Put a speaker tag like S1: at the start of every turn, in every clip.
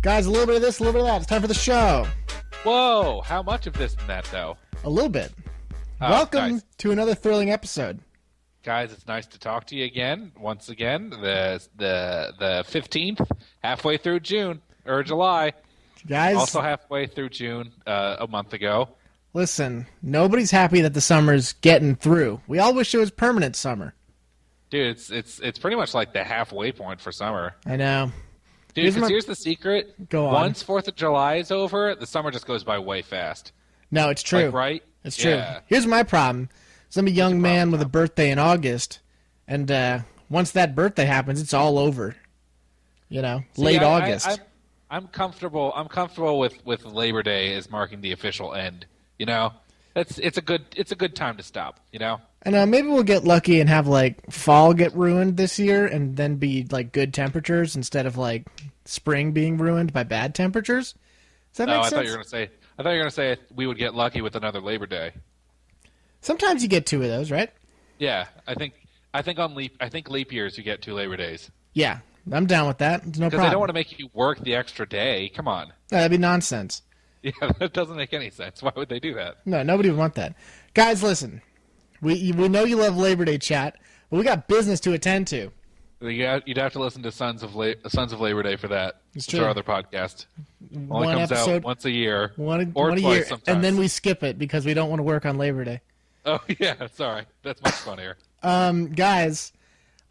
S1: Guys, a little bit of this, a little bit of that. It's time for the show.
S2: Whoa, how much of this and that, though?
S1: A little bit.
S2: Oh,
S1: Welcome
S2: nice.
S1: to another thrilling episode.
S2: Guys, it's nice to talk to you again. Once again, the 15th, halfway through June, or July.
S1: Guys,
S2: Also halfway through June, a month ago.
S1: listen, nobody's happy that the summer's getting through. We all wish it was permanent summer.
S2: Dude, it's pretty much like the halfway point for summer.
S1: I know.
S2: Dude,
S1: Here's
S2: because
S1: my-
S2: here's the secret.
S1: Go on.
S2: Once 4th of July is over, the summer just goes by way fast.
S1: No, it's true.
S2: Like, right?
S1: It's true.
S2: Yeah.
S1: Here's my problem. I'm a young man with a birthday in August, and once that birthday happens, it's all over. You know,
S2: See,
S1: late August.
S2: I'm comfortable. I'm comfortable with Labor Day as marking the official end. You know, it's a good time to stop. You know.
S1: And maybe we'll get lucky and have like fall get ruined this year, and then be like good temperatures instead of like spring being ruined by bad temperatures. Does that make
S2: I
S1: sense?
S2: thought you were gonna say we would get lucky with another Labor Day.
S1: Sometimes you get two of those, right?
S2: Yeah, I think leap years you get 2 Labor Days
S1: Yeah, I'm down with that. There's no
S2: because
S1: problem.
S2: they don't want to make you work the extra day. Come on.
S1: No, that'd be nonsense.
S2: Yeah, that doesn't make any sense. Why would they do that?
S1: No, nobody would want that. Guys, listen. We know you love Labor Day chat, but we got business to attend to.
S2: You'd have to listen to Sons of Labor Day for that.
S1: It's
S2: It's our
S1: true.
S2: other podcast. Only
S1: One
S2: comes
S1: episode,
S2: out once a year,
S1: one
S2: or
S1: a
S2: twice
S1: year,
S2: sometimes.
S1: and then we skip it because we don't want to work on Labor Day.
S2: Oh yeah, sorry. That's much funnier.
S1: Guys,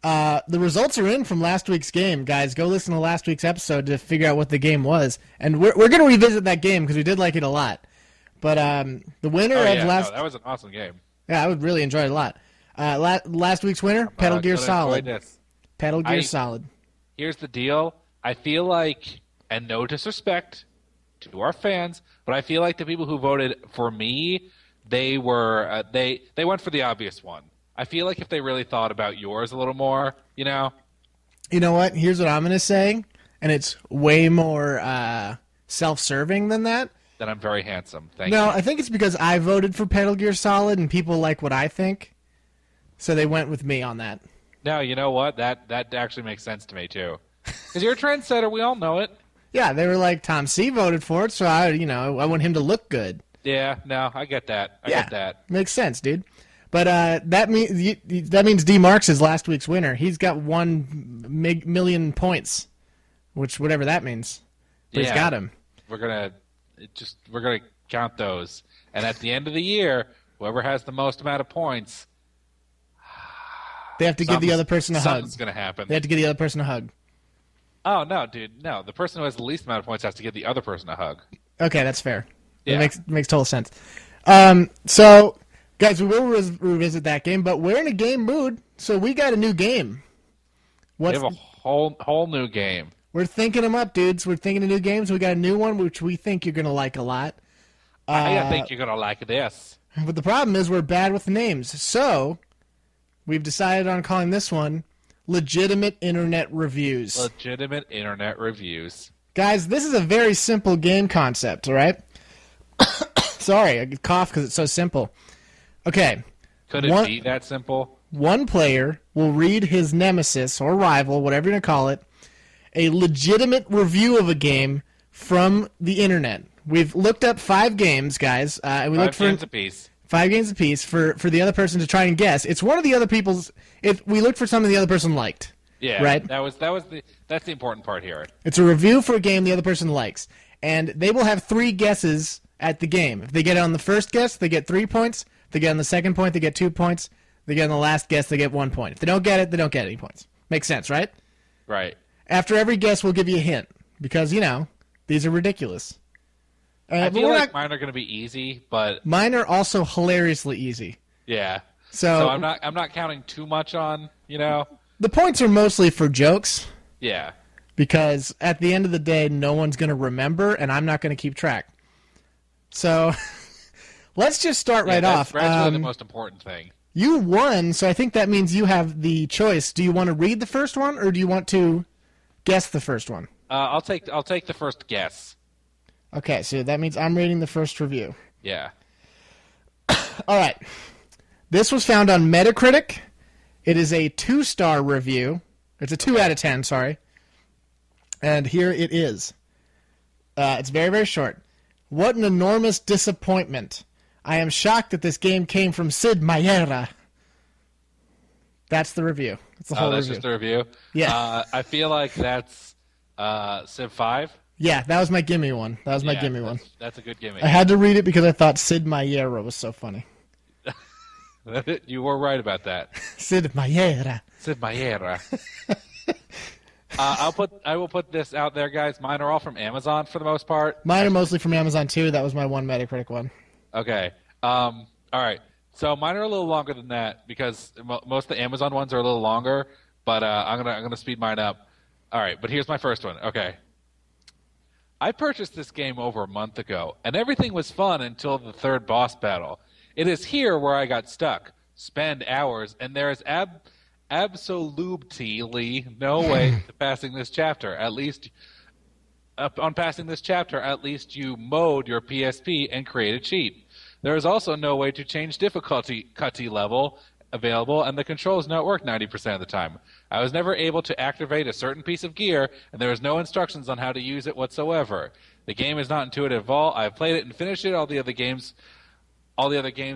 S1: the results are in from last week's game. Guys, go listen to last week's episode to figure out what the game was. And we're going to revisit that game because we did like it a lot. But the winner of
S2: that was an awesome game.
S1: Yeah, I would really enjoy it a lot. Last week's winner, Pedal Gear Solid. Pedal Gear Solid.
S2: Here's the deal. I feel like, and no disrespect to our fans, but I feel like the people who voted for me, they were they went for the obvious one. I feel like if they really thought about yours a little more, you know.
S1: You know what? Here's what I'm going to say, and it's way more self-serving than that.
S2: Then I'm very handsome. Thank you.
S1: No, I think it's because I voted for Pedal Gear Solid, and people like what I think, so they went with me on that.
S2: No, you know what? That actually makes sense to me too. Because you're a trendsetter. We all know it.
S1: Yeah, they were like, Tom Sea voted for it, so I want him to look good.
S2: Yeah, no, I get that. I get that.
S1: Makes sense, dude. But that means D. Marks is last week's winner. He's got 1 million points, which whatever that means. But he's got him.
S2: We're gonna count those, and at the end of the year, whoever has the most amount of points,
S1: They have to give the other person a hug.
S2: Something's gonna happen.
S1: They have to give the other person a hug.
S2: Oh no, dude, no. The person who has the least amount of points has to give the other person a hug.
S1: Okay, that's fair.
S2: Yeah.
S1: It makes total sense. So, guys, we will revisit that game, but we're in a game mood, so we got a new game.
S2: We have a whole new game.
S1: We're thinking them up, dudes. We're thinking of new games. We got a new one, which we think you're going to like a lot.
S2: I think you're gonna like this.
S1: But the problem is we're bad with names. So, we've decided on calling this one Legitimate Internet Reviews.
S2: Legitimate internet reviews.
S1: Guys, this is a very simple game concept, all right? Sorry, I cough because it's so simple. Okay.
S2: Could it be that simple?
S1: One player will read his nemesis or rival, whatever you're going to call it, a legitimate review of a game from the internet. We've looked up 5 games, guys. We looked for
S2: 5 games apiece.
S1: 5 games apiece for the other person to try and guess. It's one of the other people's. If we looked for something the other person liked.
S2: Yeah,
S1: right.
S2: That's the important part here.
S1: It's a review for a game the other person likes, and they will have 3 guesses at the game. If they get it on the first guess, they get 3 points. If they get on the second point, they get 2 points. If they get on the last guess, they get 1 point. If they don't get it, they don't get any points. Makes sense, right?
S2: Right.
S1: After every guess, we'll give you a hint because these are ridiculous.
S2: I feel like mine are going to be easy, but
S1: mine are also hilariously easy.
S2: Yeah.
S1: So
S2: I'm not counting too much on,
S1: The points are mostly for jokes.
S2: Yeah.
S1: Because at the end of the day, no one's going to remember, and I'm not going to keep track. So let's just start right off.
S2: That's really the most important thing.
S1: You won, so I think that means you have the choice. Do you want to read the first one, or do you want to guess the first one?
S2: I'll take the first guess.
S1: Okay, so that means I'm reading the first review.
S2: Yeah.
S1: All right. This was found on Metacritic. It is a 2-star review. It's a 2 out of 10, sorry. And here it is. It's very, very short. What an enormous disappointment. I am shocked that this game came from Sid Meier's. That's the review. That's the whole
S2: that's
S1: review.
S2: just a review?
S1: Yeah.
S2: I feel like that's Civ 5.
S1: Yeah, that was my gimme one. One.
S2: That's a good gimme.
S1: I had to read it because I thought Sid Meier was so funny.
S2: You were right about that.
S1: Sid Meier.
S2: Sid Meier. I will put this out there, guys. Mine are all from Amazon for the most part.
S1: Mine are mostly from Amazon too. That was my one Metacritic one.
S2: Okay. All right. So mine are a little longer than that because most of the Amazon ones are a little longer. But I'm gonna speed mine up. All right. But here's my first one. Okay. I purchased this game over a month ago, and everything was fun until the third boss battle. It is here where I got stuck. Spend hours, and there is absolutely no way to passing this chapter. At least, on passing this chapter, at least you mode your PSP and create a cheat. There is also no way to change difficulty level available, and the controls don't work 90% of the time. I was never able to activate a certain piece of gear, and there was no instructions on how to use it whatsoever. The game is not intuitive at all. I have played it and finished it. All the other games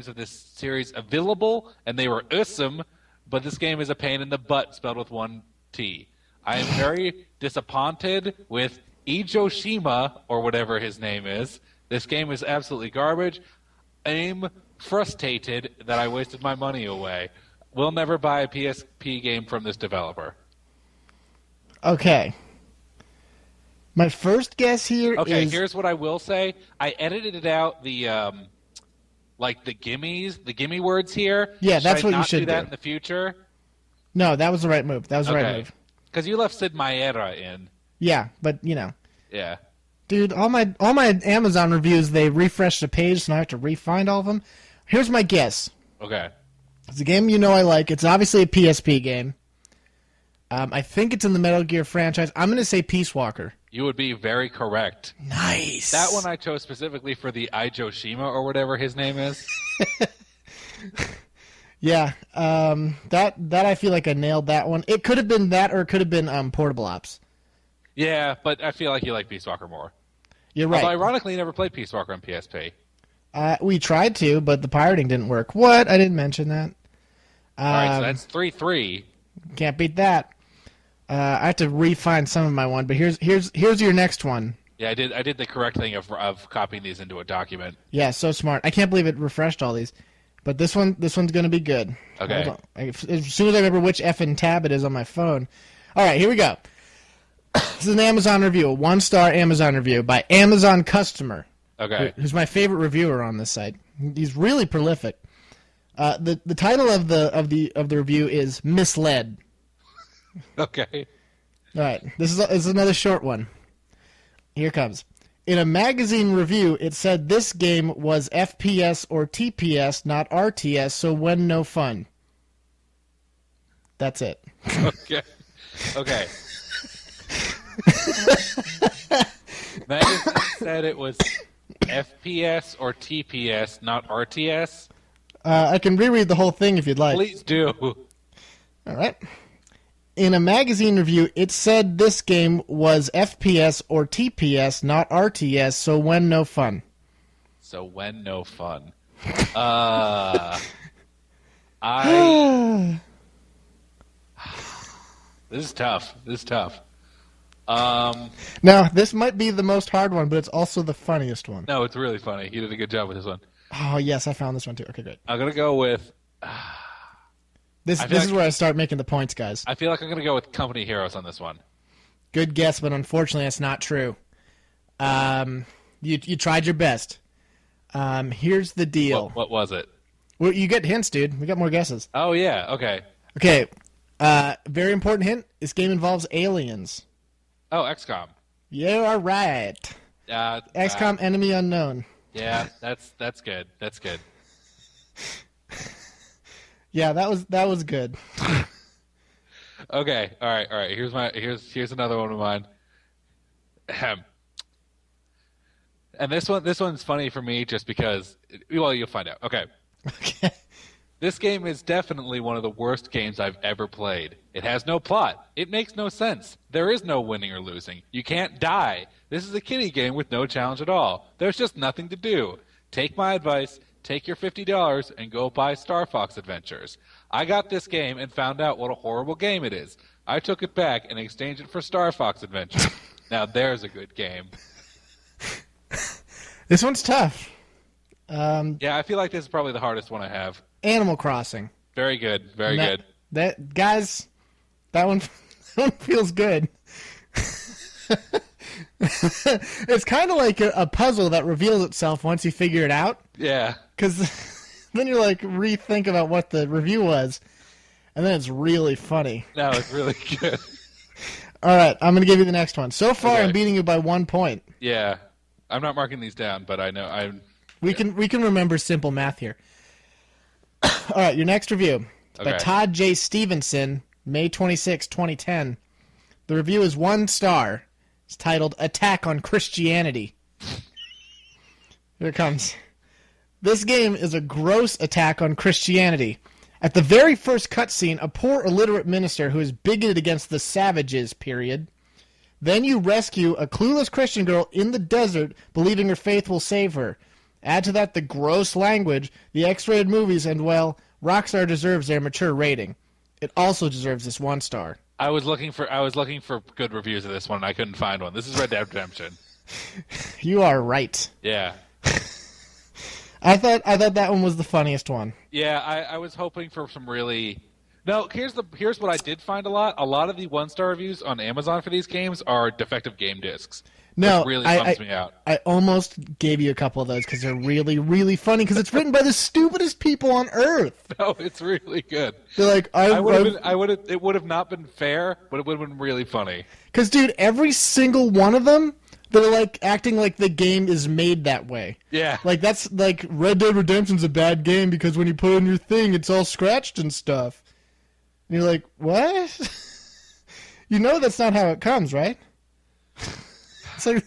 S2: of this series available, and they were awesome, but this game is a pain in the butt, spelled with one T. I am very disappointed with Ijoshima, or whatever his name is. This game is absolutely garbage. I'm frustrated that I wasted my money away. We'll never buy a PSP game from this developer.
S1: Okay. My first guess here is...
S2: Okay, here's what I will say. I edited out the gimme words here.
S1: Yeah, that's what you should
S2: do. That
S1: do
S2: in the future?
S1: No, that was the right move. Right move.
S2: Because you left Sid Meier in.
S1: Yeah, but, you know.
S2: Yeah.
S1: Dude, all my Amazon reviews, they refresh the page, so I have to re-find all of them. Here's my guess.
S2: Okay.
S1: It's a game you know I like. It's obviously a PSP game. I think it's in the Metal Gear franchise. I'm going to say Peace Walker.
S2: You would be very correct.
S1: Nice.
S2: That one I chose specifically for the Ijoshima or whatever his name is.
S1: Yeah. That I feel like I nailed that one. It could have been that, or it could have been Portable Ops.
S2: Yeah, but I feel like you like Peace Walker more.
S1: You're right.
S2: Although, ironically, you never played Peace Walker on PSP.
S1: We tried to, but the pirating didn't work. What? I didn't mention that.
S2: All right, so that's 3-3.
S1: Can't beat that. I have to re-find some of my one, but here's your next one.
S2: Yeah, I did the correct thing of copying these into a document.
S1: Yeah, so smart. I can't believe it refreshed all these. But this one's going to be good.
S2: Okay.
S1: As soon as I remember which effing tab it is on my phone. All right, here we go. This is an Amazon review, a 1-star Amazon review by Amazon Customer.
S2: Okay.
S1: Who's my favorite reviewer on this site. He's really prolific. The title of the review is Misled.
S2: Okay.
S1: All right. This is another short one. Here comes. In a magazine review, it said this game was FPS or TPS, not RTS, so when no fun. That's it.
S2: Okay. Okay. Magazine said it was FPS or TPS, not RTS.
S1: I can reread the whole thing if you'd like.
S2: Please do.
S1: All right. In a magazine review, it said this game was FPS or TPS, not RTS, so when no fun.
S2: So when no fun. This is tough.
S1: Now, this might be the most hard one, but it's also the funniest one.
S2: No, it's really funny. You did a good job with this one.
S1: Oh, yes, I found this one too. Okay, great.
S2: I'm going to go with...
S1: This is where I start making the points, guys.
S2: I feel like I'm going to go with Company Heroes on this one.
S1: Good guess, but unfortunately that's not true. You tried your best. Here's the deal.
S2: What was it?
S1: Well, you get hints, dude. We got more guesses.
S2: Oh, yeah. Okay.
S1: Okay. Very important hint. This game involves aliens.
S2: Oh, XCOM.
S1: You are right. XCOM Enemy Unknown.
S2: Yeah, that's good. That's good.
S1: Yeah, that was good.
S2: Okay, all right. Here's another one of mine. And this one's funny for me just because. Well, you'll find out. Okay.
S1: Okay.
S2: This game is definitely one of the worst games I've ever played. It has no plot. It makes no sense. There is no winning or losing. You can't die. This is a kiddie game with no challenge at all. There's just nothing to do. Take my advice, take your $50, and go buy Star Fox Adventures. I got this game and found out what a horrible game it is. I took it back and exchanged it for Star Fox Adventures. Now there's a good game.
S1: This one's tough.
S2: Yeah, I feel like this is probably the hardest one I have.
S1: Animal Crossing.
S2: Very good. Very good.
S1: Guys, that one feels good. It's kind of like a puzzle that reveals itself once you figure it out.
S2: Yeah.
S1: Because then you're like, rethink about what the review was, and then it's really funny.
S2: No, it's really good.
S1: All right, I'm going to give you the next one. So far,
S2: Okay.
S1: I'm beating you by 1 point.
S2: Yeah. I'm not marking these down, but I know
S1: We can remember simple math here. All right, your next review. It's by
S2: Okay.
S1: Todd J. Stevenson, May 26, 2010. The review is 1 star. It's titled Attack on Christianity. Here it comes. This game is a gross attack on Christianity. At the very first cutscene, a poor illiterate minister who is bigoted against the savages, period. Then you rescue a clueless Christian girl in the desert, believing her faith will save her. Add to that the gross language, the X-rated movies, and, well, Rockstar deserves their mature rating. It also deserves this 1 star.
S2: I was looking for good reviews of this one and I couldn't find one. This is Red Dead Redemption.
S1: You are right.
S2: Yeah.
S1: I thought that one was the funniest one.
S2: Yeah, I was hoping for some really. No, here's what I did find a lot. A lot of the 1-star reviews on Amazon for these games are defective game discs.
S1: No,
S2: which really bums me out.
S1: I almost gave you a couple of those because they're really, really funny because it's written by the stupidest people on earth.
S2: No, it's really good.
S1: They're like,
S2: It would have not been fair, but it would have been really funny.
S1: Because, dude, every single one of them, they're like acting like the game is made that way.
S2: Yeah.
S1: Like that's like Red Dead Redemption's a bad game because when you put in your thing, it's all scratched and stuff. And you're like, what? You know that's not how it comes, right? It's like,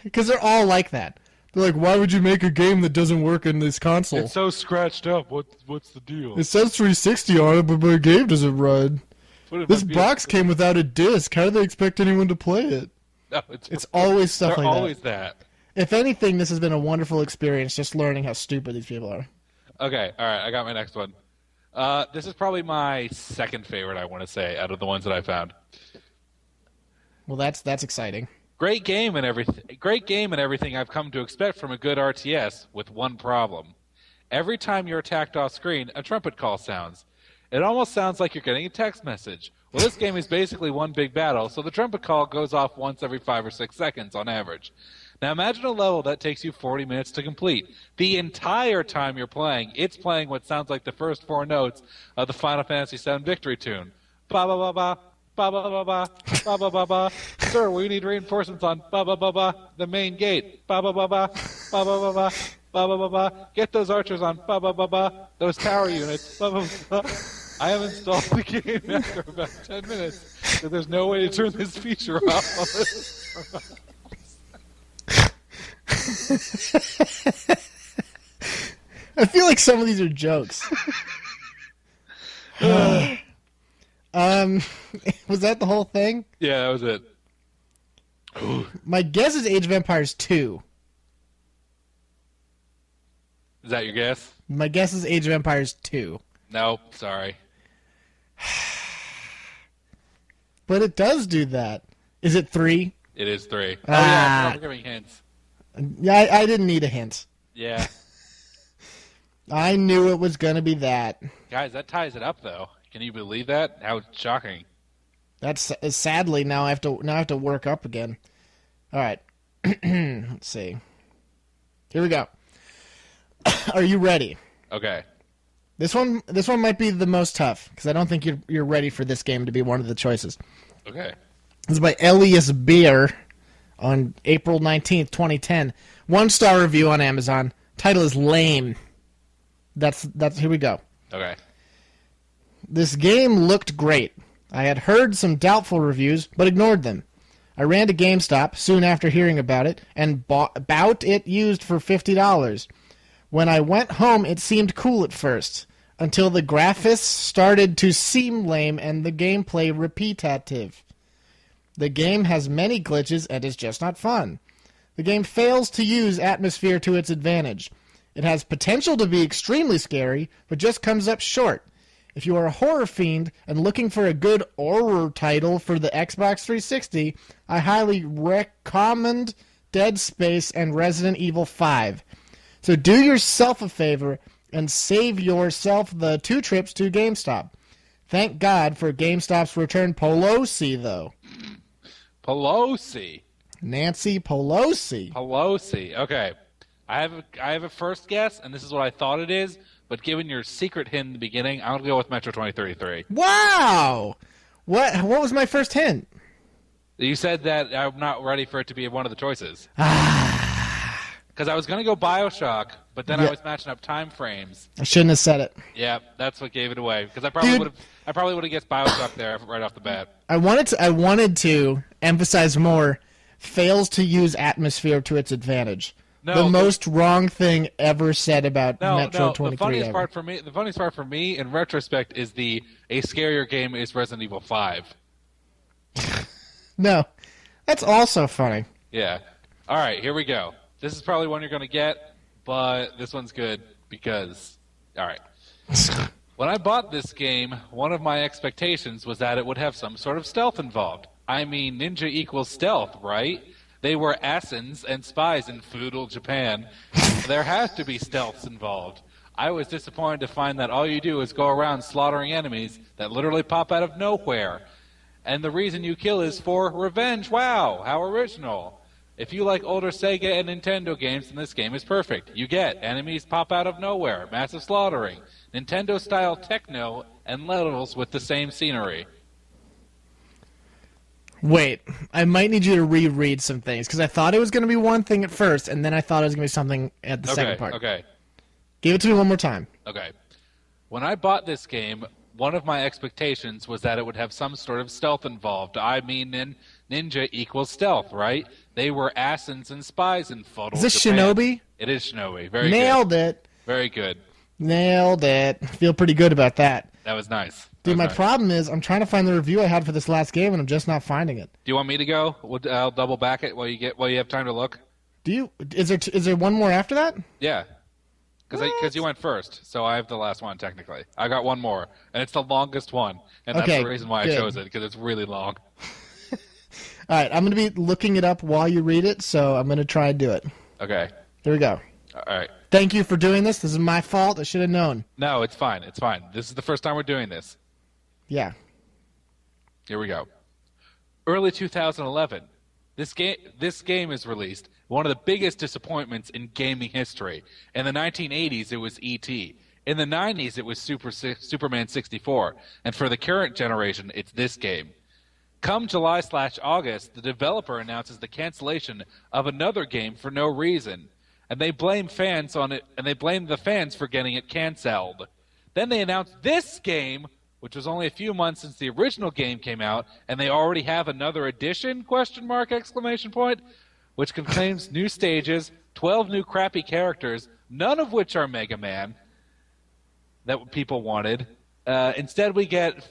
S1: because they're all like that. They're like, why would you make a game that doesn't work in this console?
S2: It's so scratched up. What's the deal?
S1: It says 360 on it, but my game doesn't run. This box came without a disc. How do they expect anyone to play it?
S2: No,
S1: it's always stuff like that.
S2: They're always that.
S1: If anything, this has been a wonderful experience just learning how stupid these people are.
S2: Okay, all right, I got my next one. This is probably my second favorite, I want to say, out of the ones that I found.
S1: Well, that's exciting.
S2: Great game and everything I've come to expect from a good RTS, with one problem. Every time you're attacked off screen, a trumpet call sounds. It almost sounds like you're getting a text message. Well, this game is basically one big battle, so the trumpet call goes off once every 5 or 6 seconds on average. Now imagine a level that takes you 40 minutes to complete. The entire time you're playing, it's playing what sounds like the first 4 notes of the Final Fantasy VII victory tune. Ba ba ba ba. Ba ba ba ba, ba ba ba ba. Sir, we need reinforcements on ba ba ba ba, the main gate. Ba ba ba ba, ba ba ba ba, ba ba ba ba. Get those archers on ba ba ba ba, those tower units. Ba ba ba ba. I have installed the game after about 10 minutes, so there's no way to turn this feature off.
S1: I feel like some of these are jokes. Was that the whole thing?
S2: Yeah, that was it.
S1: My guess is Age of Empires 2.
S2: Is that your guess?
S1: My guess is Age of Empires 2.
S2: Nope, sorry.
S1: But it does do that. Is it 3?
S2: It is 3. Oh yeah, I'm giving hints.
S1: Yeah, I didn't need a hint.
S2: Yeah.
S1: I knew it was going to be that.
S2: Guys, that ties it up though. Can you believe that? How shocking.
S1: That's sadly now I have to work up again. All right. Let's see. Here we go. Are you ready?
S2: Okay.
S1: This one might be the most tough because I don't think you're ready for this game to be one of the choices.
S2: Okay.
S1: This is by Elias Beer on April 19th, 2010. 1-star review on Amazon. Title is lame. That's here we go.
S2: Okay.
S1: This game looked great. I had heard some doubtful reviews, but ignored them. I ran to GameStop soon after hearing about it and bought it used for $50. When I went home, it seemed cool at first, until the graphics started to seem lame and the gameplay repetitive. The game has many glitches and is just not fun. The game fails to use atmosphere to its advantage. It has potential to be extremely scary, but just comes up short. If you are a horror fiend and looking for a good horror title for the Xbox 360, I highly recommend Dead Space and Resident Evil 5. So do yourself a favor and save yourself the 2 trips to GameStop. Thank God for GameStop's return Pelosi, though.
S2: Pelosi.
S1: Nancy Pelosi.
S2: Pelosi. Okay. I have a first guess, and this is what I thought it is, but given your secret hint in the beginning, I'm going to go with Metro 2033.
S1: Wow! What was my first hint?
S2: You said that I'm not ready for it to be one of the choices. Because I was going to go BioShock, but then I was matching up time frames.
S1: I shouldn't have said it.
S2: Yeah, that's what gave it away. Because I probably would have guessed BioShock there right off the bat.
S1: I wanted to emphasize more. Fails to use atmosphere to its advantage.
S2: No,
S1: the most wrong thing ever said about Metro 23.
S2: The funniest part for me, in retrospect, is a scarier game is Resident Evil 5.
S1: No, that's also funny.
S2: Yeah. All right, here we go. This is probably one you're going to get, but this one's good because... All right. When I bought this game, one of my expectations was that it would have some sort of stealth involved. I mean, ninja equals stealth, right? They were assassins and spies in feudal Japan. There has to be stealths involved. I was disappointed to find that all you do is go around slaughtering enemies that literally pop out of nowhere. And the reason you kill is for revenge. Wow, how original. If you like older Sega and Nintendo games, then this game is perfect. You get enemies pop out of nowhere, massive slaughtering, Nintendo-style techno, and levels with the same scenery.
S1: Wait, I might need you to reread some things, because I thought it was going to be one thing at first, and then I thought it was going to be something at the second part.
S2: Okay.
S1: Give it to me one more time.
S2: Okay. When I bought this game, one of my expectations was that it would have some sort of stealth involved. I mean, ninja equals stealth, right? They were assassins and spies in feudal
S1: Is this
S2: Japan.
S1: Shinobi?
S2: It is Shinobi. Very good.
S1: Nailed it.
S2: Very good.
S1: Nailed it. Feel pretty good about that.
S2: That was nice.
S1: Dude, my problem is I'm trying to find the review I had for this last game, and I'm just not finding it.
S2: Do you want me to go? I'll double back it while you have time to look.
S1: Is there one more after that?
S2: Yeah. Because you went first, so I have the last one, technically. I got one more, and it's the longest one, and that's the reason why I chose it, because it's really long.
S1: All right, I'm going to be looking it up while you read it, so I'm going to try and do it.
S2: Okay.
S1: Here we go.
S2: All right.
S1: Thank you for doing this. This is my fault. I should have known.
S2: No, it's fine. It's fine. This is the first time we're doing this.
S1: Yeah.
S2: Here we go. Early 2011. This game is released. One of the biggest disappointments in gaming history. In the 1980s, it was E.T. In the 90s, it was Superman 64. And for the current generation, it's this game. Come July/August, the developer announces the cancellation of another game for no reason. And they blame fans on it, and they blame the fans for getting it canceled. Then they announced this game, which was only a few months since the original game came out, and they already have another edition, ? Which contains new stages, 12 new crappy characters, none of which are Mega Man, that people wanted. Instead we get,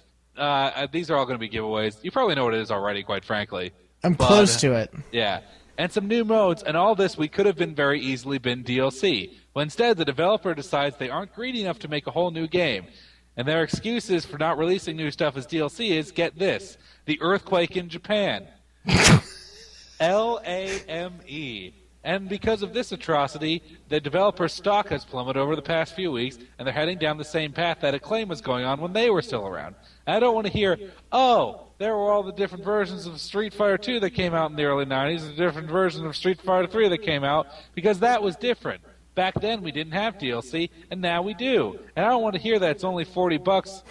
S2: these are all going to be giveaways. You probably know what it is already, quite frankly.
S1: I'm close to it.
S2: Yeah. And some new modes, and all this we could have been very easily been DLC. But instead, the developer decides they aren't greedy enough to make a whole new game. And their excuses for not releasing new stuff as DLC is, get this, the earthquake in Japan. LAME. And because of this atrocity, the developer's stock has plummeted over the past few weeks, and they're heading down the same path that Acclaim was going on when they were still around. And I don't want to hear, oh, there were all the different versions of Street Fighter 2 that came out in the early 90s, and different versions of Street Fighter 3 that came out, because that was different. Back then, we didn't have DLC, and now we do. And I don't want to hear that it's only $40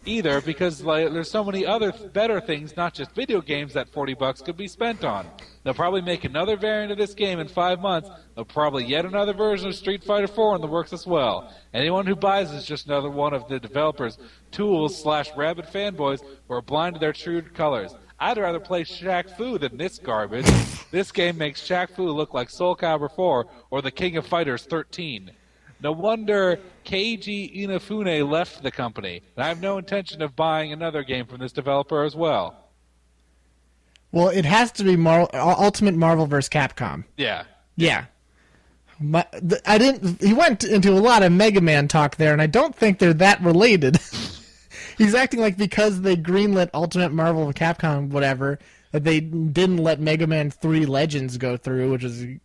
S2: either, because there's so many other better things, not just video games, that $40 could be spent on. They'll probably make another variant of this game in 5 months. They'll probably yet another version of Street Fighter 4 in the works as well. Anyone who buys is just another one of the developers' tools/rabid fanboys who are blind to their true colors. I'd rather play Shaq Fu than this garbage. This game makes Shaq Fu look like Soul Calibur 4 or the King of Fighters 13. No wonder Keiji Inafune left the company. And I have no intention of buying another game from this developer as well.
S1: Well, it has to be Ultimate Marvel vs. Capcom.
S2: Yeah.
S1: Yeah. He went into a lot of Mega Man talk there, and I don't think they're that related. He's acting like because they greenlit Ultimate Marvel vs. Capcom, whatever, that they didn't let Mega Man 3 Legends go through, which is...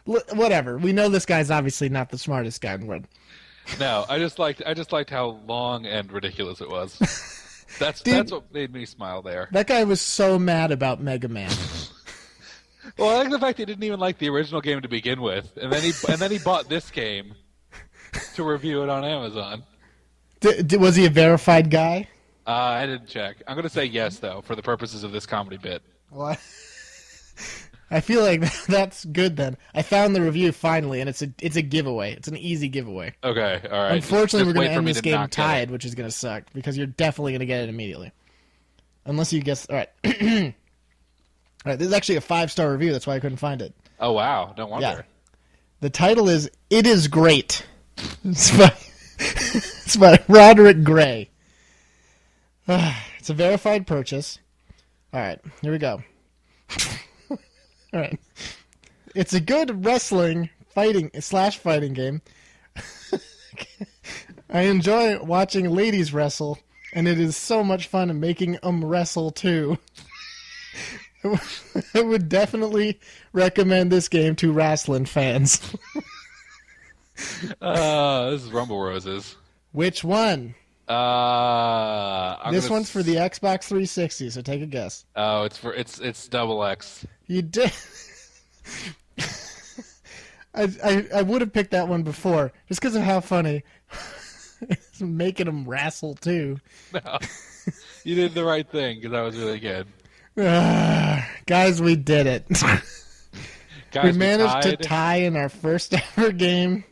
S1: Whatever. We know this guy's obviously not the smartest guy in the world.
S2: No, I just liked how long and ridiculous it was. That's what made me smile there.
S1: That guy was so mad about Mega Man.
S2: Well, I like the fact he didn't even like the original game to begin with, and then he bought this game to review it on Amazon.
S1: Was he a verified guy?
S2: I didn't check. I'm going to say yes, though, for the purposes of this comedy bit.
S1: Well, I feel like that's good then. I found the review finally, and it's a giveaway. It's an easy giveaway.
S2: Okay, all right.
S1: Unfortunately, we're going to end this game
S2: not
S1: tied, which is going to suck, because you're definitely going to get it immediately. Unless you guess... All right. All right, this is actually a 5-star review. That's why I couldn't find it.
S2: Oh, wow. No wonder.
S1: Yeah. The title is It Is Great. It's by Roderick Gray. It's a verified purchase. All right, here we go. All right. It's a good wrestling fighting game. I enjoy watching ladies wrestle, and it is so much fun making them wrestle too. I would definitely recommend this game to wrestling fans.
S2: This is Rumble Roses.
S1: Which one? This one's for the Xbox 360, so take a guess.
S2: Oh, it's double X.
S1: You did. I would have picked that one before, just because of how funny. It's making them wrestle too.
S2: No, you did the right thing because that was really good.
S1: Guys, we did it.
S2: Guys,
S1: we managed to tie in our first ever game.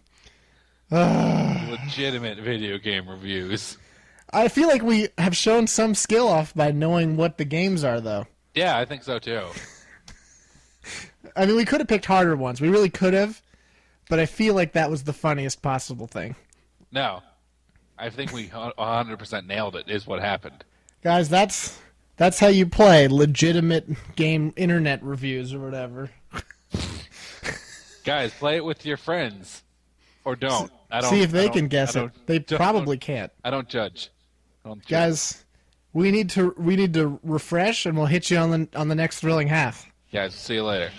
S2: Legitimate video game reviews.
S1: I feel like we have shown some skill off by knowing what the games are, though.
S2: Yeah, I think so, too.
S1: I mean, we could have picked harder ones. We really could have, but I feel like that was the funniest possible thing.
S2: No. I think we 100% nailed it, is what happened.
S1: Guys, that's how you play legitimate game internet reviews or whatever.
S2: Guys, play it with your friends. Or don't.
S1: See if they can guess it. They probably can't.
S2: I don't judge.
S1: Guys, we need to refresh, and we'll hit you on the next thrilling half.
S2: Guys, see you later.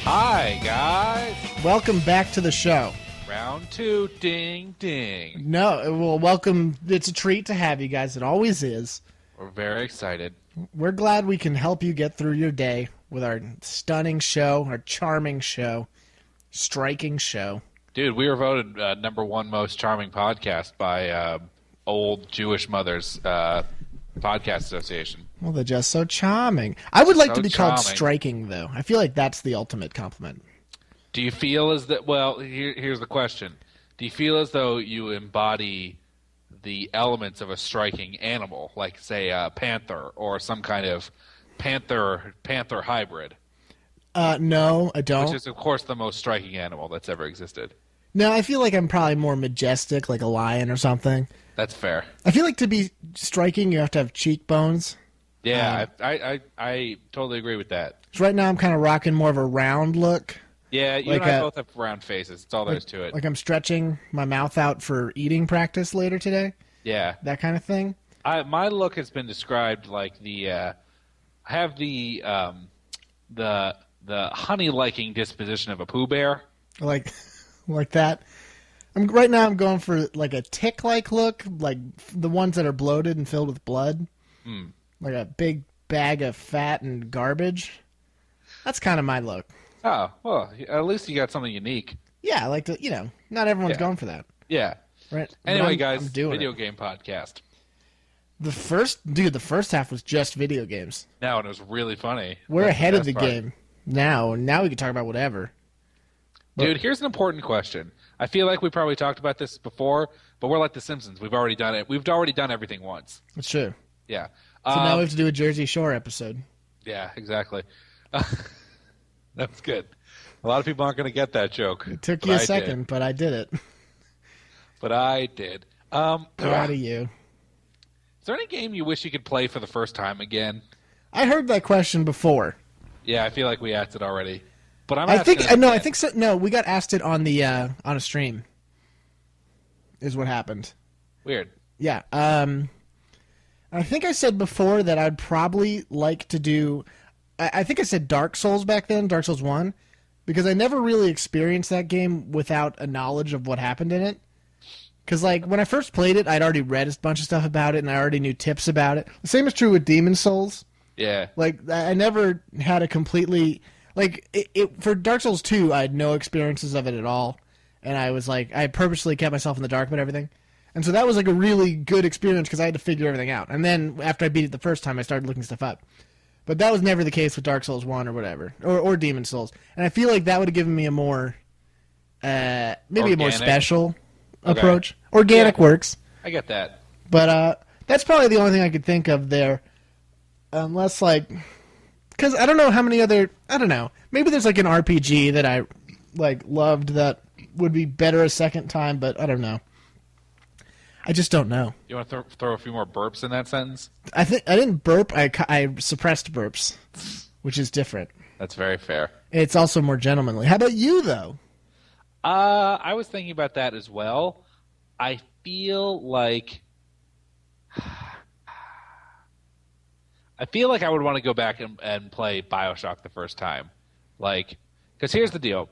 S2: Hi, guys.
S1: Welcome back to the show.
S2: Round 2, ding, ding.
S1: No, well, welcome. It's a treat to have you guys. It always is.
S2: We're very excited.
S1: We're glad we can help you get through your day with our stunning show, our charming show, striking show.
S2: Dude, we were voted #1 most charming podcast by Old Jewish Mothers Podcast Association.
S1: Well, they're just so charming. I would like to be called
S2: charming.
S1: striking, though. I feel like that's the ultimate compliment.
S2: Do you feel as that? Well, here's the question: do you feel as though you embody the elements of a striking animal, like say a panther or some kind of panther hybrid?
S1: No, I don't.
S2: Which is, of course, the most striking animal that's ever existed.
S1: No, I feel like I'm probably more majestic, like a lion or something.
S2: That's fair.
S1: I feel like to be striking, you have to have cheekbones.
S2: Yeah, I totally agree with that.
S1: So right now, I'm kind of rocking more of a round look.
S2: Yeah, you
S1: Like
S2: and I both have round faces. That's all there is to it.
S1: Like I'm stretching my mouth out for eating practice later today.
S2: Yeah,
S1: that kind of thing.
S2: My look has been described like I have the honey-liking disposition of a Pooh Bear. Like
S1: that. Right now I'm going for like a tick-like look, like the ones that are bloated and filled with blood. Like a big bag of fat and garbage. That's kind of my look.
S2: Oh, well, at least you got something unique.
S1: Yeah, I like to, not everyone's
S2: Yeah.
S1: going for that.
S2: Yeah.
S1: Right. But
S2: Anyway,
S1: I'm
S2: guys,
S1: doing
S2: video
S1: it.
S2: game podcast.
S1: The first half was just video games.
S2: No, and it was really funny.
S1: We're
S2: That's
S1: ahead of
S2: best
S1: the
S2: part.
S1: game now. Now we can talk about whatever.
S2: Dude, here's an important question. I feel like we probably talked about this before, but we're like The Simpsons. We've already done it. We've already done everything once.
S1: It's true.
S2: Yeah.
S1: So now we have to do a Jersey Shore episode.
S2: Yeah, exactly. That's good. A lot of people aren't going to get that joke.
S1: It took
S2: but
S1: you a
S2: I
S1: second,
S2: did.
S1: but I did it.
S2: But I did.
S1: Proud of you.
S2: Is there any game you wish you could play for the first time again?
S1: I heard that question before.
S2: Yeah, I feel like we asked it already. But I'm
S1: I
S2: asking
S1: think
S2: it
S1: no, I
S2: again.
S1: think so. No, we got asked it on the on a stream. Is what happened.
S2: Weird.
S1: Yeah. I think I said before that I'd probably like to do. I think I said Dark Souls back then, Dark Souls 1, because I never really experienced that game without a knowledge of what happened in it. Because, like, when I first played it, I'd already read a bunch of stuff about it, and I already knew tips about it. The same is true with Demon Souls.
S2: Yeah.
S1: Like, I never had a completely... Like, for Dark Souls 2, I had no experiences of it at all. And I was like, I purposely kept myself in the dark about everything. And so that was like a really good experience because I had to figure everything out. And then after I beat it the first time, I started looking stuff up. But that was never the case with Dark Souls 1 or whatever. Or Demon Souls. And I feel like that would have given me a more... maybe a more
S2: Organic.
S1: special
S2: Okay.
S1: approach. Organic
S2: Yeah.
S1: works.
S2: I get that.
S1: But that's probably the only thing I could think of there. Unless, like... Because I don't know how many other... I don't know. Maybe there's like an RPG that I like loved that would be better a second time, but I don't know. I just don't know.
S2: You want to throw a few more burps in that sentence?
S1: I think I didn't burp. I suppressed burps, which is different.
S2: That's very fair.
S1: It's also more gentlemanly. How about you, though?
S2: I was thinking about that as well. I feel like I would want to go back and play BioShock the first time. Like, because here's the deal.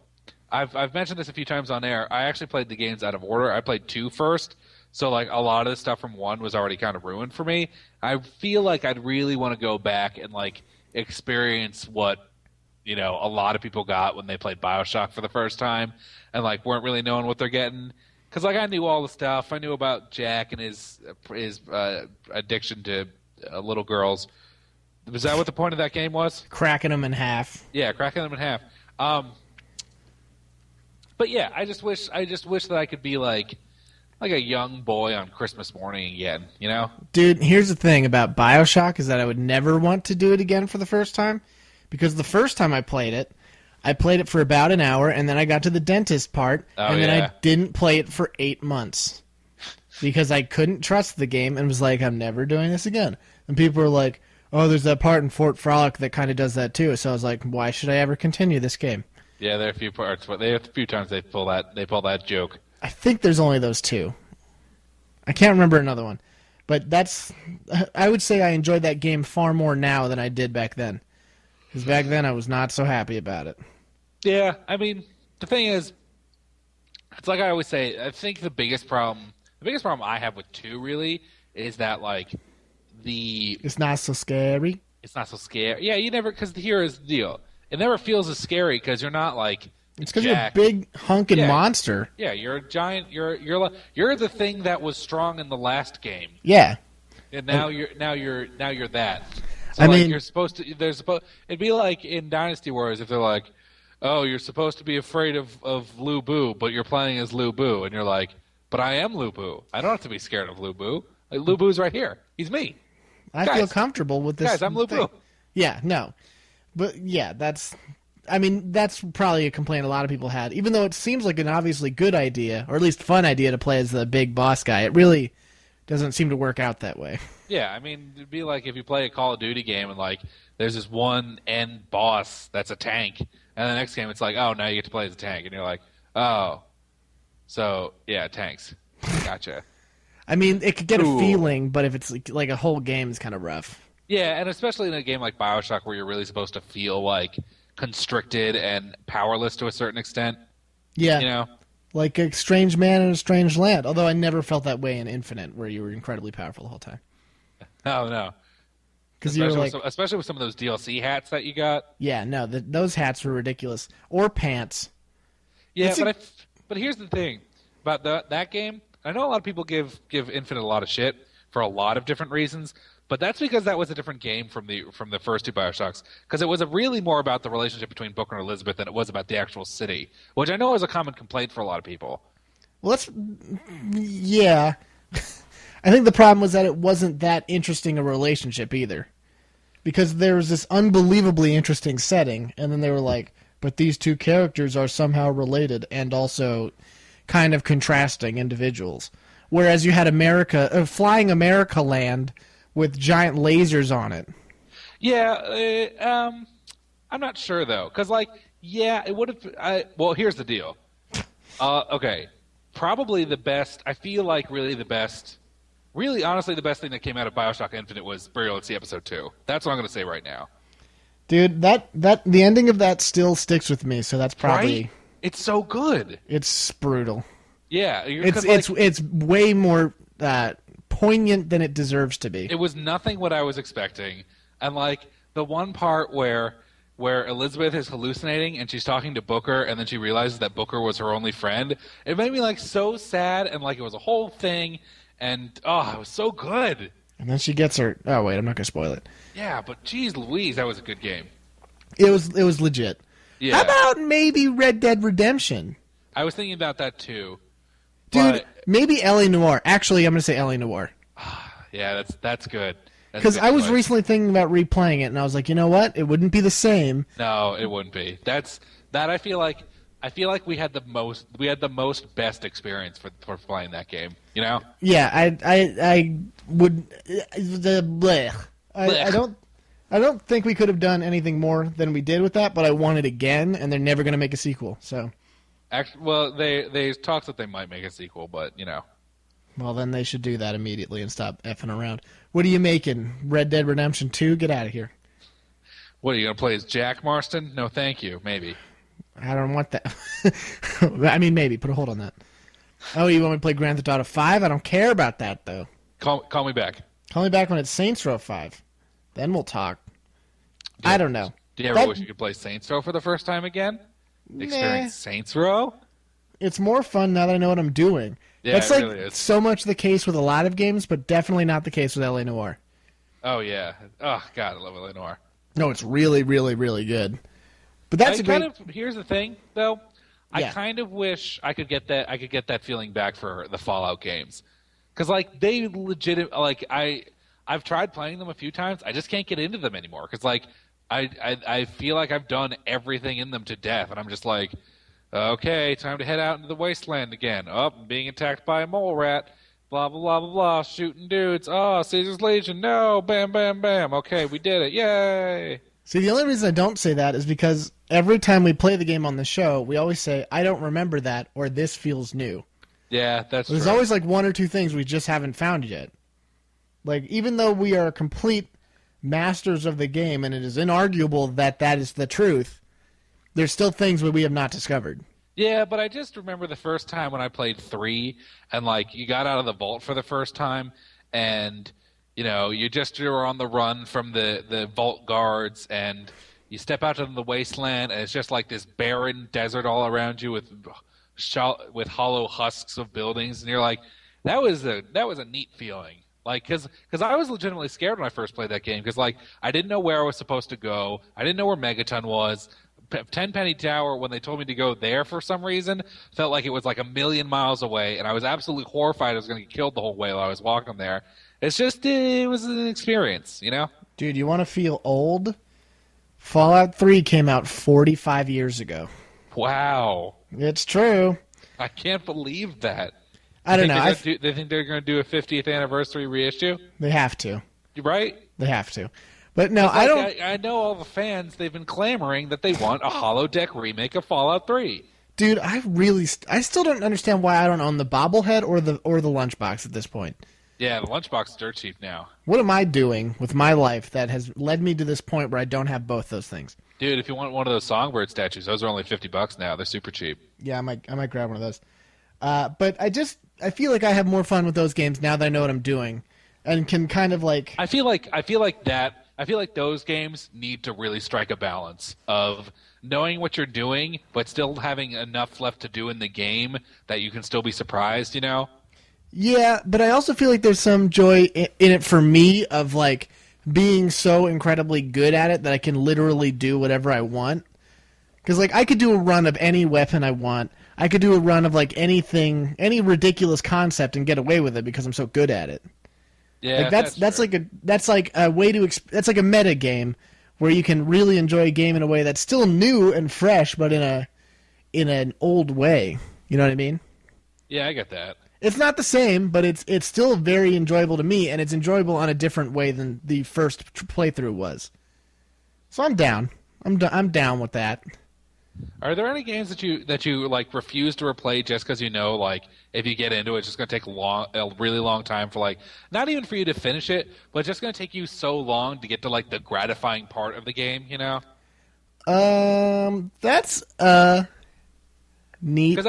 S2: I've mentioned this a few times on air. I actually played the games out of order. I played 2 first, so like a lot of the stuff from 1 was already kind of ruined for me. I feel like I'd really want to go back and like experience what a lot of people got when they played BioShock for the first time and like weren't really knowing what they're getting. Because like I knew all the stuff. I knew about Jack and his addiction to little girls. Was that what the point of that game was?
S1: Cracking them in half.
S2: Yeah, cracking them in half. But yeah, I just wish that I could be like a young boy on Christmas morning again, you know?
S1: Dude, here's the thing about BioShock is that I would never want to do it again for the first time. Because the first time I played it for about an hour, and then I got to the dentist part, and then I didn't play it for 8 months. Because I couldn't trust the game and was like, I'm never doing this again. And people were like, oh, there's that part in Fort Frolic that kind of does that too. So I was like, why should I ever continue this game?
S2: Yeah, there are a few parts. There are a few times they pull that joke.
S1: I think there's only those 2. I can't remember another one. But I would say I enjoyed that game far more now than I did back then. Because back then I was not so happy about it.
S2: Yeah, I mean, the thing is, it's like I always say, I think the biggest problem I have with 2 really is that like
S1: It's not so scary.
S2: it's not so scary. Yeah, because here is the deal. It never feels as scary because you're not like
S1: It's because you're a
S2: Jack.
S1: big hunking
S2: Yeah.
S1: monster.
S2: Yeah, you're a giant. You're the thing that was strong in the last game,
S1: Yeah.
S2: and now you're that. So
S1: I
S2: like
S1: mean-
S2: you're supposed to. It'd be like in Dynasty Wars if they're like, oh, you're supposed to be afraid of Lu Bu, but you're playing as Lu Bu, and you're like, but I am Lu Bu. I don't have to be scared of Lu Bu. Like, Lu Bu's right here. He's me.
S1: I
S2: Guys.
S1: feel comfortable with this.
S2: Guys, I'm Lu
S1: thing.
S2: Bu.
S1: Yeah, no. But yeah, that's probably a complaint a lot of people had. Even though it seems like an obviously good idea, or at least fun idea to play as the big boss guy, it really doesn't seem to work out that way.
S2: Yeah, I mean, it'd be like if you play a Call of Duty game and like there's this one end boss that's a tank, and the next game it's like, oh, now you get to play as a tank, and you're like, oh, so yeah, tanks, gotcha.
S1: I mean, it could get
S2: Ooh.
S1: a feeling, but if it's like a whole game, it's kind of rough.
S2: Yeah, and especially in a game like BioShock where you're really supposed to feel like constricted and powerless to a certain extent.
S1: Yeah,
S2: You know?
S1: like a strange man in a strange land. Although I never felt that way in Infinite, where you were incredibly powerful the whole time.
S2: Oh no.
S1: Because you were like,
S2: especially with some of those DLC hats that you got.
S1: yeah, no, those hats were ridiculous. Or pants.
S2: Yeah, but here's the thing about that game. I know a lot of people give Infinite a lot of shit for a lot of different reasons, but that's because that was a different game from the first two BioShocks. Because it was really more about the relationship between Booker and Elizabeth than it was about the actual city, which I know is a common complaint for a lot of people.
S1: Well, yeah. I think the problem was that it wasn't that interesting a relationship either. Because there was this unbelievably interesting setting, and then they were like, but these two characters are somehow related and also kind of contrasting individuals. Whereas you had Flying America Land with giant lasers on it.
S2: Yeah, I'm not sure, though. Because, it would have... well, here's the deal. Okay. Probably the best... I feel like really the best... Really, honestly, the best thing that came out of BioShock Infinite was Burial at Sea Episode 2. That's what I'm going to say right now. Dude,
S1: the ending of that still sticks with me, so that's probably...
S2: Right? It's so good.
S1: It's brutal.
S2: Yeah.
S1: It's way more poignant than it deserves to be.
S2: It was nothing what I was expecting. And, the one part where Elizabeth is hallucinating and she's talking to Booker and then she realizes that Booker was her only friend, it made me, so sad and, it was a whole thing... And, it was so good.
S1: And then she gets her... Oh, wait, I'm not going to spoil it.
S2: Yeah, but geez Louise, that was a good game.
S1: It was legit.
S2: Yeah.
S1: How about maybe Red Dead Redemption?
S2: I was thinking about that, too.
S1: Dude, maybe L.A. Noire. Actually, I'm going to say L.A. Noire.
S2: Yeah, that's good.
S1: Because I was recently thinking about replaying it, and I was like, you know what? It wouldn't be the same.
S2: No, it wouldn't be. I feel like we had the most best experience for playing that game. You know?
S1: Yeah, I would. I don't think we could have done anything more than we did with that, but I want it again, and they're never going to make a sequel. So.
S2: Actually, well, they talked that they might make a sequel, but you know.
S1: Well, then they should do that immediately and stop effing around. What are you making? Red Dead Redemption 2? Get out of here.
S2: What, are you going to play as Jack Marston? No, thank you. Maybe.
S1: I don't want that. I mean, maybe. Put a hold on that. Oh, you want me to play Grand Theft Auto 5? I don't care about that, though.
S2: Call me back.
S1: Call me back when it's Saints Row 5. Then we'll talk. I don't know.
S2: Do you ever wish you could play Saints Row for the first time again? Experience Saints Row?
S1: It's more fun now that I know what I'm doing.
S2: Yeah,
S1: That's
S2: really is.
S1: So much the case with a lot of games, but definitely not the case with L.A. Noire.
S2: Oh, yeah. Oh, God, I love L.A. Noire.
S1: No, it's really, really, really good. But that's
S2: here's the thing, though.
S1: Yeah.
S2: I kind of wish I could get that feeling back for the Fallout games. Because, they legit... I've tried playing them a few times. I just can't get into them anymore. Because, I feel like I've done everything in them to death. And I'm just like... Okay, time to head out into the wasteland again. Oh, I'm being attacked by a mole rat. Blah, blah, blah, blah, blah. Shooting dudes. Oh, Caesar's Legion. No. Bam, bam, bam. Okay, we did it. Yay.
S1: See, the only reason I don't say that is because every time we play the game on the show, we always say, I don't remember that, or this feels new.
S2: Yeah, that's true.
S1: There's always one or two things we just haven't found yet. Even though we are complete masters of the game, and it is inarguable that is the truth, there's still things that we have not discovered.
S2: Yeah, but I just remember the first time when I played 3, and you got out of the vault for the first time, and you were on the run from the vault guards, and you step out into the wasteland, and it's just this barren desert all around you with hollow husks of buildings, and you're like, that was a neat feeling. Because I was legitimately scared when I first played that game, because I didn't know where I was supposed to go, I didn't know where Megaton was. Tenpenny Tower, when they told me to go there for some reason, felt like it was a million miles away, and I was absolutely horrified I was going to get killed the whole way while I was walking there. It's just, it was an experience, you know?
S1: Dude, you want to feel old? Fallout 3 came out 45 years ago.
S2: Wow.
S1: It's true.
S2: I can't believe that.
S1: I don't know.
S2: They think they're going to do a 50th anniversary reissue?
S1: They have to.
S2: Right?
S1: They have to. But no, I don't...
S2: I know all the fans, they've been clamoring that they want a holodeck remake of Fallout 3.
S1: Dude, I still don't understand why I don't own the bobblehead or the lunchbox at this point.
S2: Yeah, the lunchbox is dirt cheap now.
S1: What am I doing with my life that has led me to this point where I don't have both those things?
S2: Dude, if you want one of those Songbird statues, those are only $50 now. They're super cheap.
S1: Yeah, I might grab one of those. But I feel like I have more fun with those games now that I know what I'm doing, and can kind of
S2: I feel like I feel like those games need to really strike a balance of knowing what you're doing, but still having enough left to do in the game that you can still be surprised, you know?
S1: Yeah, but I also feel like there's some joy in it for me of like being so incredibly good at it that I can literally do whatever I want. Because like I could do a run of any weapon I want. I could do a run of like anything, any ridiculous concept, and get away with it because I'm so good at it.
S2: Yeah,
S1: Like that's like a way to that's like a meta game where you can really enjoy a game in a way that's still new and fresh, but in an old way. You know what I mean?
S2: Yeah, I get that.
S1: It's not the same, but it's still very enjoyable to me, and it's enjoyable on a different way than the first playthrough was. So I'm down. I'm down with that.
S2: Are there any games that you like refuse to replay just because you know like if you get into it, it's just going to take a really long time for like not even for you to finish it, but it's just going to take you so long to get to like the gratifying part of the game, you know?
S1: That's neat.
S2: Because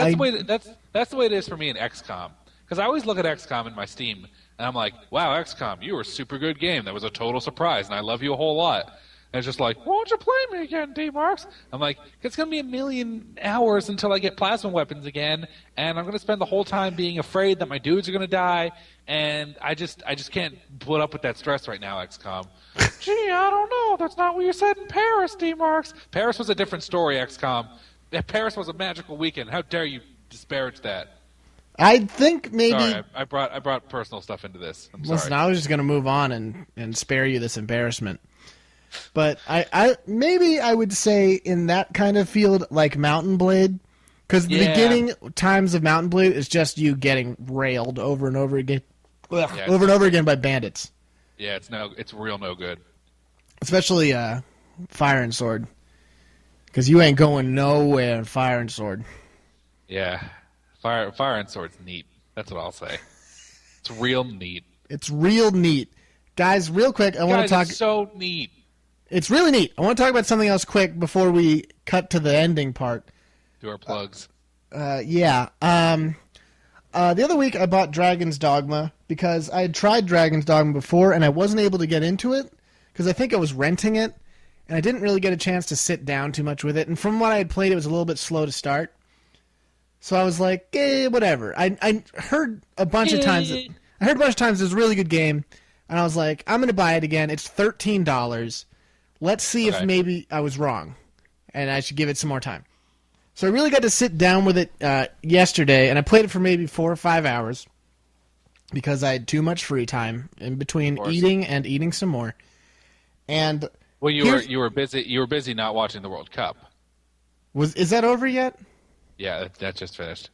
S2: that's the way it is for me in XCOM. Because I always look at XCOM in my Steam and I'm like, wow, XCOM, you were a super good game. That was a total surprise, and I love you a whole lot. And it's just like, won't you play me again, D-Marks? I'm like, it's going to be a million hours until I get plasma weapons again, and I'm going to spend the whole time being afraid that my dudes are going to die, and I just can't put up with that stress right now, XCOM. Gee, I don't know. That's not what you said in Paris, D-Marks. Paris was a different story, XCOM. Paris was a magical weekend. How dare you disparage that?
S1: I think maybe...
S2: Sorry, I brought personal stuff into this. I'm sorry.
S1: Listen, I was just going to move on and spare you this embarrassment. But I maybe I would say in that kind of field like Mountain Blade, because the beginning times of Mountain Blade is just you getting railed over and over again, over and over again by bandits.
S2: Yeah, it's real no good.
S1: Especially Fire and Sword, because you ain't going nowhere in Fire and Sword.
S2: Yeah, Fire and Sword's neat. That's what I'll say. It's real neat.
S1: It's real neat, guys. Real quick, I want to talk.
S2: It's so neat.
S1: It's really neat. I want to talk about something else quick before we cut to the ending part.
S2: Do our plugs.
S1: Yeah. The other week I bought Dragon's Dogma because I had tried Dragon's Dogma before and I wasn't able to get into it because I think I was renting it and I didn't really get a chance to sit down too much with it. And from what I had played, it was a little bit slow to start. So I was like, whatever. I heard a bunch of times. I heard a bunch of times it was a really good game, and I was like, I'm going to buy it again. It's $13. Let's see if maybe I was wrong, and I should give it some more time. So I really got to sit down with it yesterday, and I played it for maybe 4 or 5 hours because I had too much free time in between eating and eating some more. And
S2: well, you were busy not watching the World Cup.
S1: Is that over yet?
S2: Yeah, that just finished.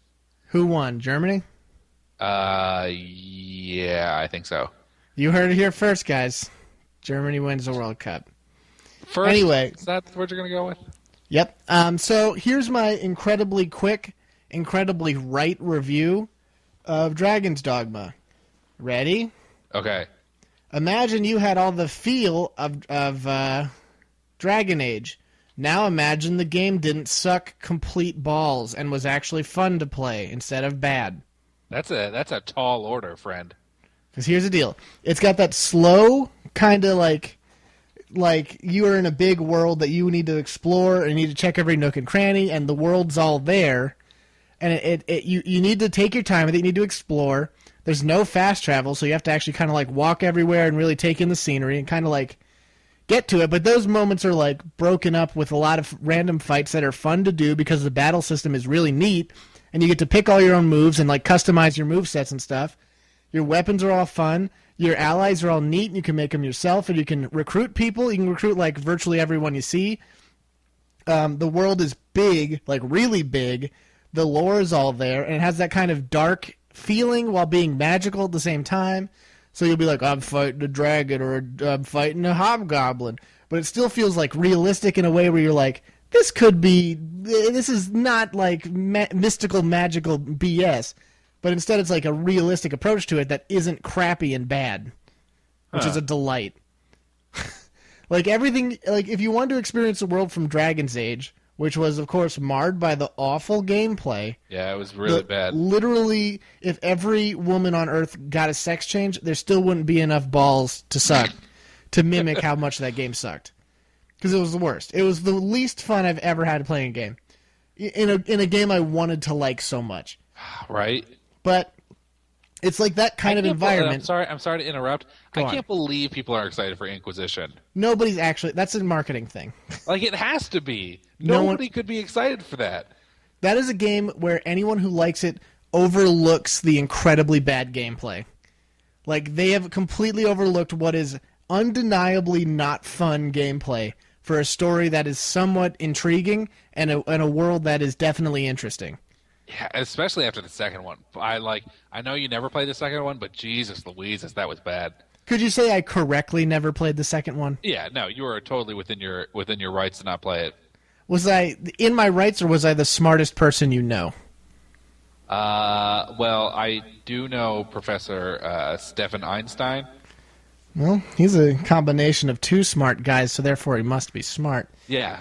S1: Who won? Germany?
S2: Yeah, I think so.
S1: You heard it here first, guys. Germany wins the World Cup.
S2: First,
S1: anyway,
S2: is that what you're going to go with?
S1: Yep. So here's my incredibly quick, incredibly right review of Dragon's Dogma. Ready?
S2: Okay.
S1: Imagine you had all the feel of Dragon Age. Now imagine the game didn't suck complete balls and was actually fun to play instead of bad.
S2: That's a tall order, friend.
S1: Because here's the deal. It's got that slow kind of like you are in a big world that you need to explore and you need to check every nook and cranny, and the world's all there. And you need to take your time with it. You need to explore. There's no fast travel, so you have to actually kind of like walk everywhere and really take in the scenery and kind of like get to it. But those moments are like broken up with a lot of random fights that are fun to do because the battle system is really neat, and you get to pick all your own moves and like customize your movesets and stuff. Your weapons are all fun. Your allies are all neat, and you can make them yourself, and you can recruit people. You can recruit like virtually everyone you see. The world is big, like really big. The lore is all there, and it has that kind of dark feeling while being magical at the same time. So you'll be like, I'm fighting a dragon, or I'm fighting a hobgoblin. But it still feels like realistic in a way where you're like, this is not like mystical, magical BS. But instead it's like a realistic approach to it that isn't crappy and bad, which is a delight. Like everything, like if you want to experience the world from Dragon's Age, which was, of course, marred by the awful gameplay.
S2: Yeah, it was really bad.
S1: Literally, if every woman on Earth got a sex change, there still wouldn't be enough balls to suck. to mimic how much that game sucked. Because it was the worst. It was the least fun I've ever had playing a game. In a game I wanted to like so much.
S2: Right.
S1: But it's like that kind of environment.
S2: I'm sorry to interrupt.
S1: Go
S2: I
S1: on.
S2: can't believe people are excited for Inquisition.
S1: Nobody's actually... That's a marketing thing.
S2: Like, it has to be.
S1: No
S2: Nobody could be excited for that.
S1: That is a game where anyone who likes it overlooks the incredibly bad gameplay. Like, they have completely overlooked what is undeniably not fun gameplay for a story that is somewhat intriguing and a world that is definitely interesting.
S2: Yeah, especially after the second one. I know you never played the second one, but Jesus Louises, that was bad.
S1: Could you say I correctly never played the second one?
S2: Yeah, no, you were totally within your rights to not play it.
S1: Was I in my rights, or was I the smartest person you know?
S2: Well, I do know Professor Stefan Einstein.
S1: Well, he's a combination of two smart guys, so therefore he must be smart.
S2: Yeah,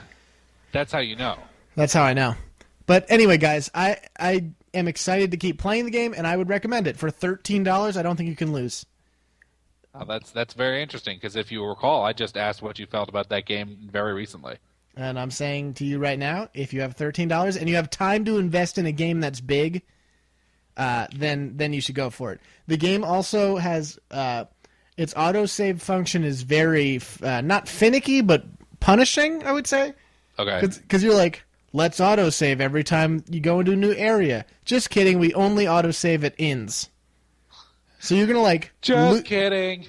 S2: that's how you know.
S1: That's how I know. But anyway, guys, I am excited to keep playing the game, and I would recommend it. For $13, I don't think you can lose.
S2: That's very interesting, because if you recall, I just asked what you felt about that game very recently.
S1: And I'm saying to you right now, if you have $13 and you have time to invest in a game that's big, then you should go for it. The game also has its autosave function is very not finicky, but punishing, I would say.
S2: Okay.
S1: Because you're like, let's autosave every time you go into a new area. Just kidding, we only autosave at inns. So you're gonna
S2: just kidding.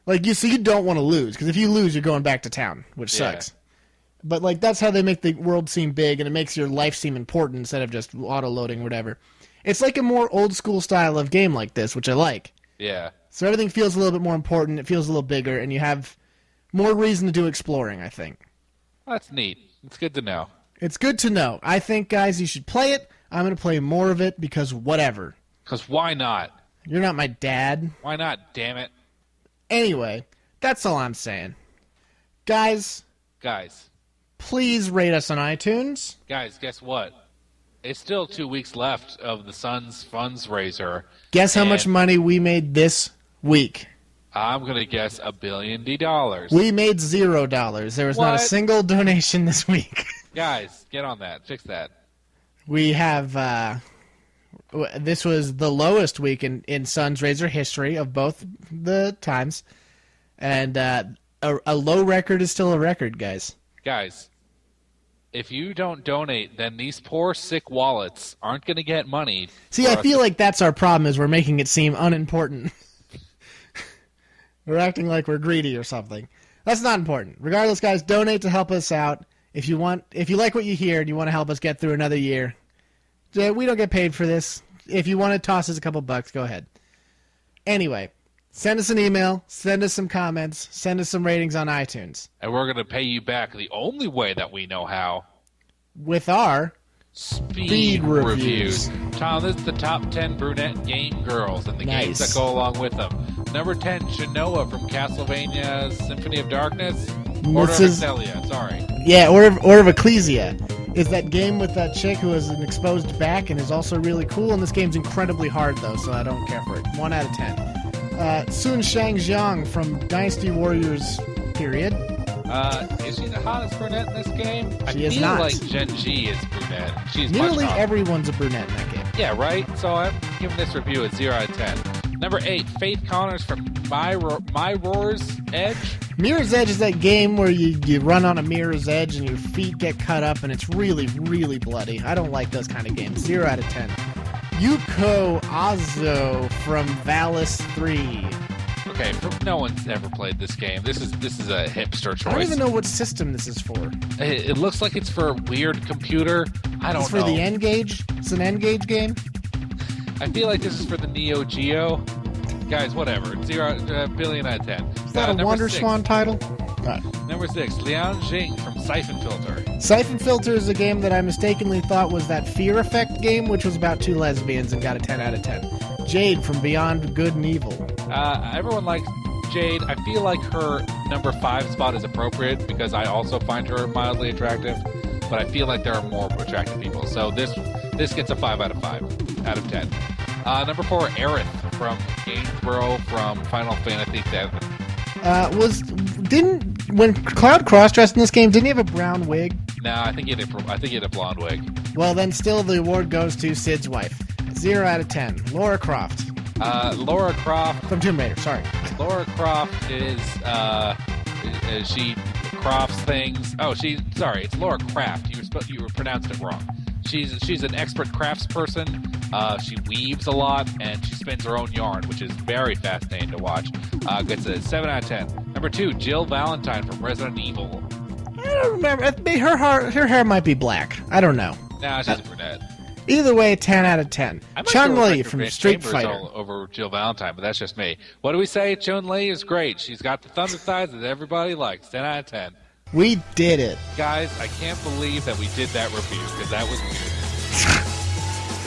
S1: So you don't want to lose, because if you lose, you're going back to town, which sucks. But that's how they make the world seem big, and it makes your life seem important instead of just auto-loading or whatever. It's like a more old-school style of game like this, which I like.
S2: Yeah.
S1: So everything feels a little bit more important, it feels a little bigger, and you have more reason to do exploring, I think.
S2: That's neat. It's good to know.
S1: It's good to know. I think, guys, you should play it. I'm going to play more of it because whatever.
S2: Because why not?
S1: You're not my dad.
S2: Why not, damn it?
S1: Anyway, that's all I'm saying. Guys, please rate us on iTunes.
S2: Guys, guess what? It's still 2 weeks left of the Sun's fundraiser.
S1: Guess how much money we made this week?
S2: I'm going to guess $1 billion.
S1: We made $0. There was not a single donation this week.
S2: Guys, get on that. Fix that.
S1: We have... this was the lowest week in Sun's Razor history of both the times. And a low record is still a record, guys.
S2: Guys, if you don't donate, then these poor, sick wallets aren't going to get money.
S1: See, I feel like that's our problem, is we're making it seem unimportant. We're acting like we're greedy or something. That's not important. Regardless, guys, donate to help us out. If you like what you hear and you want to help us get through another year, we don't get paid for this. If you want to toss us a couple bucks, go ahead. Anyway, send us an email, send us some comments, send us some ratings on iTunes.
S2: And we're going to pay you back the only way that we know how.
S1: With our
S2: Speed reviews. Tom, this is the top 10 brunette game girls and the games that go along with them. Number 10, Shanoa from Castlevania Symphony of Darkness. Order of Excelia, sorry.
S1: Yeah, Order of Ecclesia is that game with that chick who has an exposed back and is also really cool, and this game's incredibly hard, though, so I don't care for it. 1 out of 10. Sun Shangjiang from Dynasty Warriors period.
S2: Is she the hottest brunette in this game?
S1: She is not.
S2: I feel like Gen G is brunette. She's
S1: Nearly
S2: much hotter.
S1: everyone's a brunette in that game.
S2: Yeah, right? So I'm giving this review a 0 out of 10. Number 8, Faith Connors from My Roar's Edge. Mirror's Edge is that game where you run on a mirror's edge and your feet get cut up and it's really, really bloody. I don't like those kind of games. 0 out of 10. Yuko Azo from Valis 3. Okay, no one's ever played this game. This is a hipster choice.
S1: I don't even know what system this is for.
S2: It looks like it's for a weird computer. I don't know.
S1: It's for the N-Gage? It's an N-Gage game?
S2: I feel like this is for the Neo Geo. Guys, whatever. 1 billion out of 10.
S1: Is that a Wonder Swan title?
S2: Number 6, Liang Jing from Siphon Filter.
S1: Siphon Filter is a game that I mistakenly thought was that Fear Effect game, which was about 2 lesbians and got a 10 out of 10. Jade from Beyond Good and Evil.
S2: Everyone likes Jade. I feel like her number 5 spot is appropriate because I also find her mildly attractive, but I feel like there are more attractive people. So this gets a 5 out of 5 out of 10. Number 4, Aerith from Gainsborough from Final Fantasy VII.
S1: When Cloud cross-dressed in this game, didn't he have a brown wig?
S2: No, I think he had a blonde wig.
S1: Well, then still the award goes to Sid's wife. 0 out of 10. Laura Croft.
S2: Laura Croft.
S1: From Tomb Raider, sorry.
S2: Laura Croft is she crafts things. Oh, it's Laura Craft. You pronounced it wrong. She's an expert craftsperson. She weaves a lot, and she spins her own yarn, which is very fascinating to watch. Gets a 7 out of 10. Number 2, Jill Valentine from Resident Evil.
S1: I don't remember. Her hair might be black. I don't know.
S2: Nah, she's a brunette.
S1: Either way, 10 out of 10. Chun-Li from Street
S2: Chambers
S1: Fighter.
S2: Over Jill Valentine, but that's just me. What do we say? Chun-Li is great. She's got the thunder thighs that everybody likes. 10 out of 10.
S1: We did it.
S2: Guys, I can't believe that we did that review, because that was weird.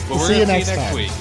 S2: But
S1: We'll
S2: we're
S1: see you
S2: going to
S1: next
S2: see you next
S1: time.
S2: week.